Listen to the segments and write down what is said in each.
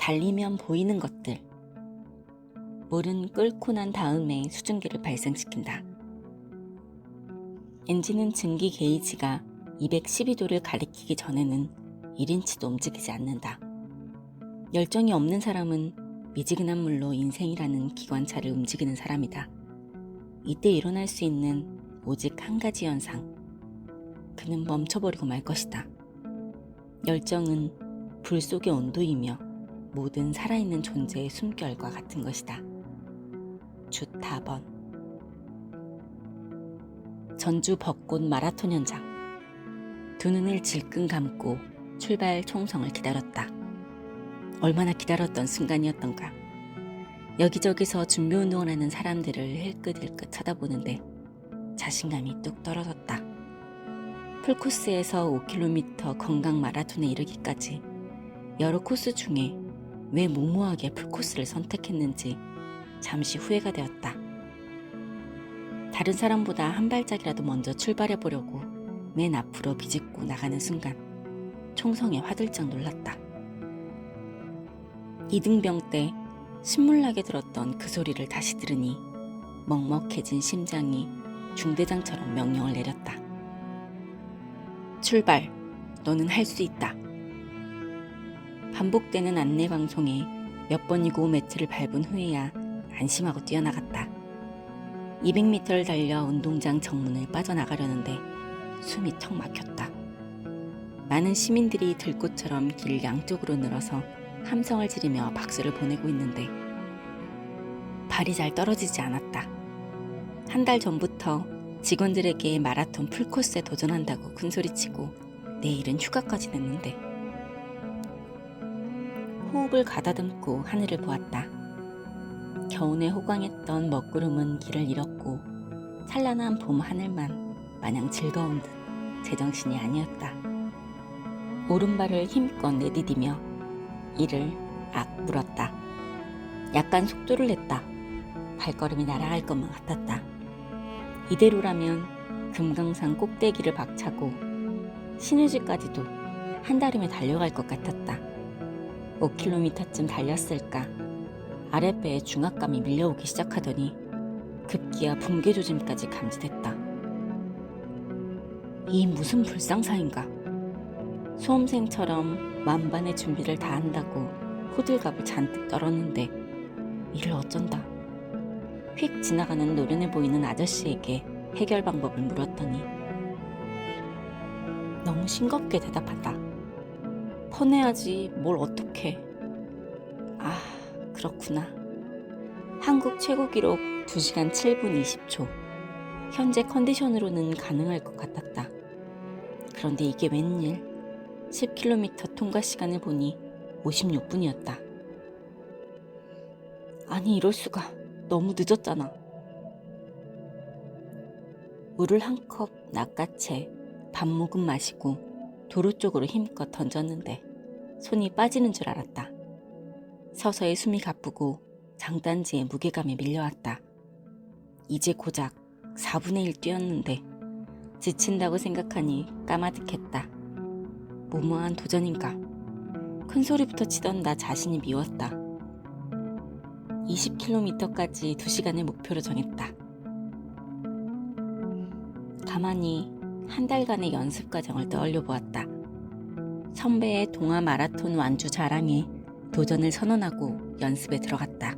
달리면 보이는 것들. 물은 끓고 난 다음에 수증기를 발생시킨다. 엔진은 증기 게이지가 212도를 가리키기 전에는 1인치도 움직이지 않는다. 열정이 없는 사람은 미지근한 물로 인생이라는 기관차를 움직이는 사람이다. 이때 일어날 수 있는 오직 한 가지 현상. 그는 멈춰버리고 말 것이다. 열정은 불 속의 온도이며 모든 살아있는 존재의 숨결과 같은 것이다. 주타번. 전주 벚꽃 마라톤 현장. 두 눈을 질끈 감고 출발 총성을 기다렸다. 얼마나 기다렸던 순간이었던가. 여기저기서 준비 운동을 하는 사람들을 힐끗힐끗 쳐다보는데 자신감이 뚝 떨어졌다. 풀코스에서 5km 건강 마라톤에 이르기까지 여러 코스 중에 왜 무모하게 풀코스를 선택했는지 잠시 후회가 되었다. 다른 사람보다 한 발짝이라도 먼저 출발해보려고 맨 앞으로 비집고 나가는 순간 총성에 화들짝 놀랐다. 이등병 때 신물나게 들었던 그 소리를 다시 들으니 먹먹해진 심장이 중대장처럼 명령을 내렸다. 출발, 너는 할 수 있다. 반복되는 안내방송에 몇 번이고 매트를 밟은 후에야 안심하고 뛰어나갔다. 200m를 달려 운동장 정문을 빠져나가려는데 숨이 턱 막혔다. 많은 시민들이 들꽃처럼 길 양쪽으로 늘어서 함성을 지르며 박수를 보내고 있는데 발이 잘 떨어지지 않았다. 한 달 전부터 직원들에게 마라톤 풀코스에 도전한다고 큰소리치고 내일은 휴가까지 냈는데 호흡을 가다듬고 하늘을 보았다. 겨우내 호강했던 먹구름은 길을 잃었고 찬란한 봄 하늘만 마냥 즐거운 듯 제정신이 아니었다. 오른발을 힘껏 내디디며 이를 악 물었다. 약간 속도를 냈다. 발걸음이 날아갈 것만 같았다. 이대로라면 금강산 꼭대기를 박차고 신의주까지도 한달이면 달려갈 것 같았다. 5km쯤 달렸을까. 아랫배에 중압감이 밀려오기 시작하더니 급기야 붕괴조짐까지 감지됐다. 이 무슨 불상사인가. 수험생처럼 만반의 준비를 다 한다고 호들갑을 잔뜩 떨었는데 이를 어쩐다. 휙 지나가는 노련해 보이는 아저씨에게 해결 방법을 물었더니 너무 싱겁게 대답한다. 퍼내야지 뭘 어떡해. 아, 그렇구나. 한국 최고 기록 2시간 7분 20초. 현재 컨디션으로는 가능할 것 같았다. 그런데 이게 웬일? 10km 통과 시간을 보니 56분이었다. 아니 이럴 수가. 너무 늦었잖아. 물을 한 컵 낚아채 밥 모금 마시고 도로 쪽으로 힘껏 던졌는데 손이 빠지는 줄 알았다. 서서히 숨이 가쁘고 장단지에 무게감이 밀려왔다. 이제 고작 4분의 1 뛰었는데 지친다고 생각하니 까마득했다. 무모한 도전인가. 큰 소리부터 치던 나 자신이 미웠다. 20km까지 2시간을 목표로 정했다. 가만히 한 달간의 연습 과정을 떠올려 보았다. 선배의 동아 마라톤 완주 자랑에 도전을 선언하고 연습에 들어갔다.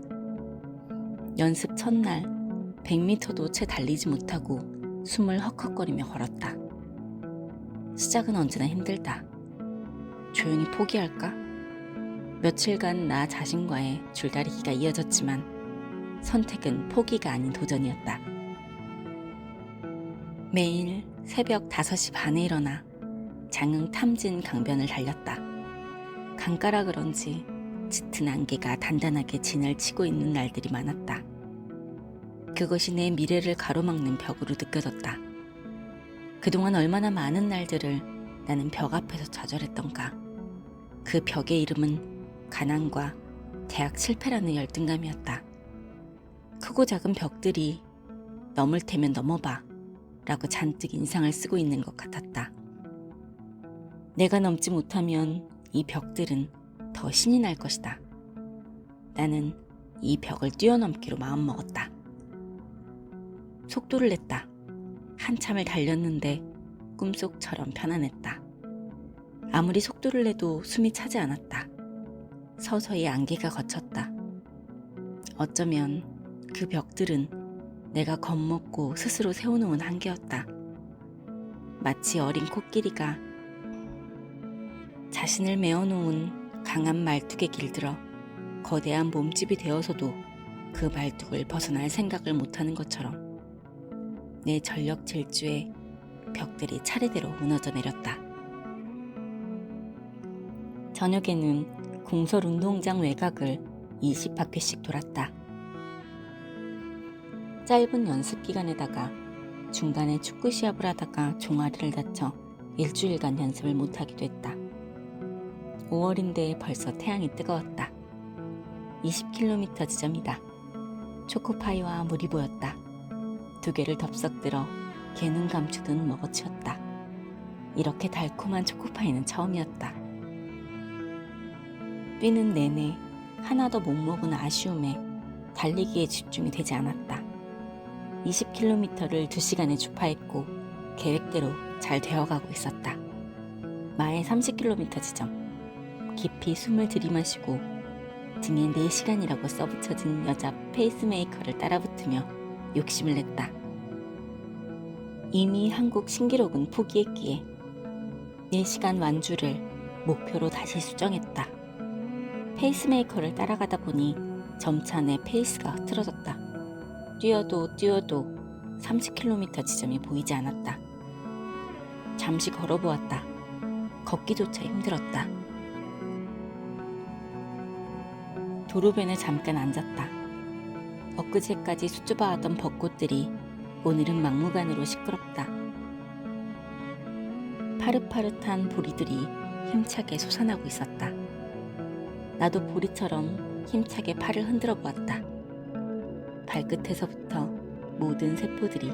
연습 첫날 100m도 채 달리지 못하고 숨을 헉헉거리며 걸었다. 시작은 언제나 힘들다. 조용히 포기할까? 며칠간 나 자신과의 줄다리기가 이어졌지만 선택은 포기가 아닌 도전이었다. 매일 새벽 5시 반에 일어나 장흥 탐진 강변을 달렸다. 강가라 그런지 짙은 안개가 단단하게 진을 치고 있는 날들이 많았다. 그것이 내 미래를 가로막는 벽으로 느껴졌다. 그동안 얼마나 많은 날들을 나는 벽 앞에서 좌절했던가. 그 벽의 이름은 가난과 대학 실패라는 열등감이었다. 크고 작은 벽들이 넘을 테면 넘어봐 라고 잔뜩 인상을 쓰고 있는 것 같았다. 내가 넘지 못하면 이 벽들은 더 신이 날 것이다. 나는 이 벽을 뛰어넘기로 마음먹었다. 속도를 냈다. 한참을 달렸는데 꿈속처럼 편안했다. 아무리 속도를 내도 숨이 차지 않았다. 서서히 안개가 걷혔다. 어쩌면 그 벽들은 내가 겁먹고 스스로 세워놓은 한계였다. 마치 어린 코끼리가 자신을 메어놓은 강한 말뚝에 길들어 거대한 몸집이 되어서도 그 말뚝을 벗어날 생각을 못하는 것처럼 내 전력 질주에 벽들이 차례대로 무너져 내렸다. 저녁에는 궁설 운동장 외곽을 20바퀴씩 돌았다. 짧은 연습 기간에다가 중간에 축구 시합을 하다가 종아리를 다쳐 일주일간 연습을 못하기도 했다. 5월인데 벌써 태양이 뜨거웠다. 20km 지점이다. 초코파이와 물이 보였다. 2개를 덥석 들어 개눈 감추듯 먹어치웠다. 이렇게 달콤한 초코파이는 처음이었다. 뛰는 내내 하나도 못 먹은 아쉬움에 달리기에 집중이 되지 않았다. 20km를 2시간에 주파했고 계획대로 잘 되어가고 있었다. 마의 30km 지점. 깊이 숨을 들이마시고 등에 4시간이라고 써붙여진 여자 페이스메이커를 따라붙으며 욕심을 냈다. 이미 한국 신기록은 포기했기에 4시간 완주를 목표로 다시 수정했다. 페이스메이커를 따라가다 보니 점차 내 페이스가 흐트러졌다. 뛰어도 30km 지점이 보이지 않았다. 잠시 걸어보았다. 걷기조차 힘들었다. 도로변에 잠깐 앉았다. 엊그제까지 수줍어하던 벚꽃들이 오늘은 막무가내로 시끄럽다. 파릇파릇한 보리들이 힘차게 솟아나고 있었다. 나도 보리처럼 힘차게 팔을 흔들어 보았다. 발끝에서부터 모든 세포들이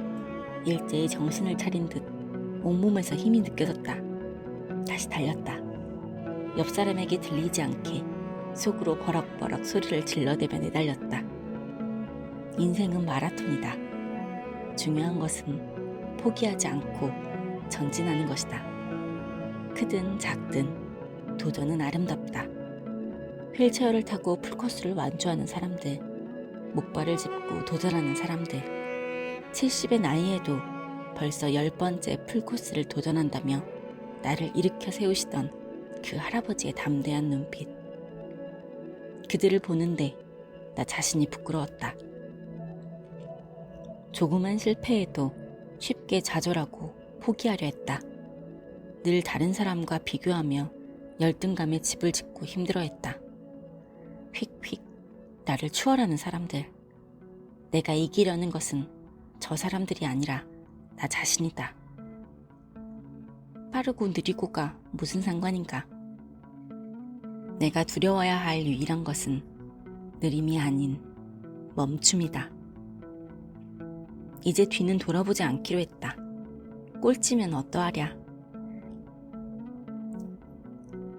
일제히 정신을 차린 듯 온몸에서 힘이 느껴졌다. 다시 달렸다. 옆 사람에게 들리지 않게 속으로 버럭버럭 소리를 질러대며 내달렸다. 인생은 마라톤이다. 중요한 것은 포기하지 않고 전진하는 것이다. 크든 작든 도전은 아름답다. 휠체어를 타고 풀코스를 완주하는 사람들, 목발을 짚고 도전하는 사람들, 70의 나이에도 벌써 10번째 풀코스를 도전한다며 나를 일으켜 세우시던 그 할아버지의 담대한 눈빛. 그들을 보는데 나 자신이 부끄러웠다. 조그만 실패에도 쉽게 좌절하고 포기하려 했다. 늘 다른 사람과 비교하며 열등감에 집을 짓고 힘들어했다. 휙휙 나를 추월하는 사람들. 내가 이기려는 것은 저 사람들이 아니라 나 자신이다. 빠르고 느리고가 무슨 상관인가. 내가 두려워야 할 유일한 것은 느림이 아닌 멈춤이다. 이제 뒤는 돌아보지 않기로 했다. 꼴찌면 어떠하랴.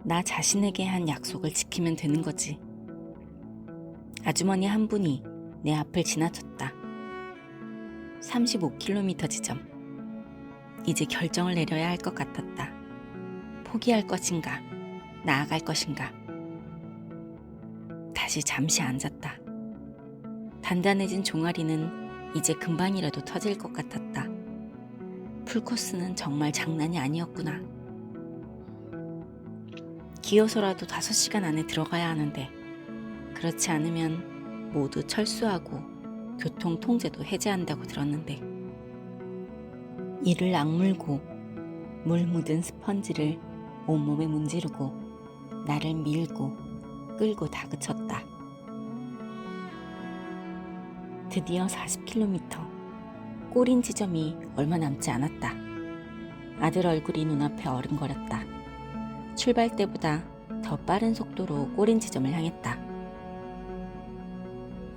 나 자신에게 한 약속을 지키면 되는 거지. 아주머니 한 분이 내 앞을 지나쳤다. 35km 지점. 이제 결정을 내려야 할 것 같았다. 포기할 것인가, 나아갈 것인가. 다시 잠시 앉았다. 단단해진 종아리는 이제 금방이라도 터질 것 같았다. 풀코스는 정말 장난이 아니었구나. 기어서라도 5시간 안에 들어가야 하는데 그렇지 않으면 모두 철수하고 교통 통제도 해제한다고 들었는데 이를 악물고 물 묻은 스펀지를 온몸에 문지르고 나를 밀고 끌고 다그쳤다. 드디어 40km. 꼬린 지점이 얼마 남지 않았다. 아들 얼굴이 눈앞에 어른거렸다. 출발 때보다 더 빠른 속도로 꼬린 지점을 향했다.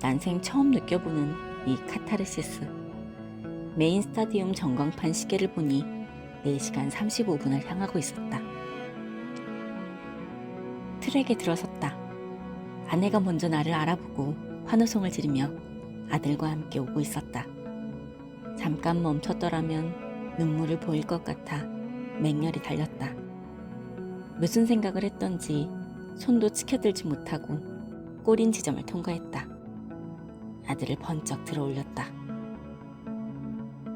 난생 처음 느껴보는 이 카타르시스. 메인 스타디움 전광판 시계를 보니 4시간 35분을 향하고 있었다. 트랙에 들어섰다. 아내가 먼저 나를 알아보고 환호성을 지르며 아들과 함께 오고 있었다. 잠깐 멈췄더라면 눈물을 보일 것 같아 맹렬히 달렸다. 무슨 생각을 했던지 손도 치켜들지 못하고 꼬린 지점을 통과했다. 아들을 번쩍 들어올렸다.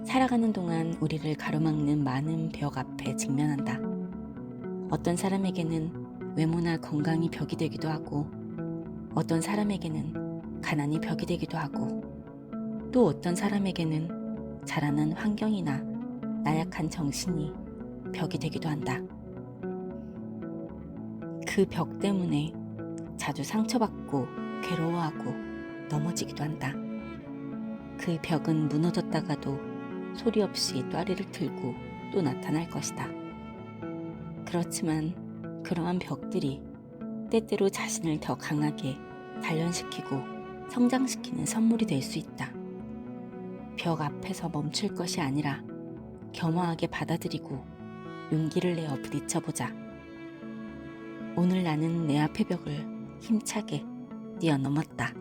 살아가는 동안 우리를 가로막는 많은 벽 앞에 직면한다. 어떤 사람에게는 외모나 건강이 벽이 되기도 하고, 어떤 사람에게는 가난이 벽이 되기도 하고, 또 어떤 사람에게는 자라는 환경이나 나약한 정신이 벽이 되기도 한다. 그 벽 때문에 자주 상처받고 괴로워하고 넘어지기도 한다. 그 벽은 무너졌다가도 소리 없이 또아리를 틀고 또 나타날 것이다. 그렇지만 그러한 벽들이 때때로 자신을 더 강하게 단련시키고 성장시키는 선물이 될 수 있다. 벽 앞에서 멈출 것이 아니라 겸허하게 받아들이고 용기를 내어 부딪혀보자. 오늘 나는 내 앞의 벽을 힘차게 뛰어넘었다.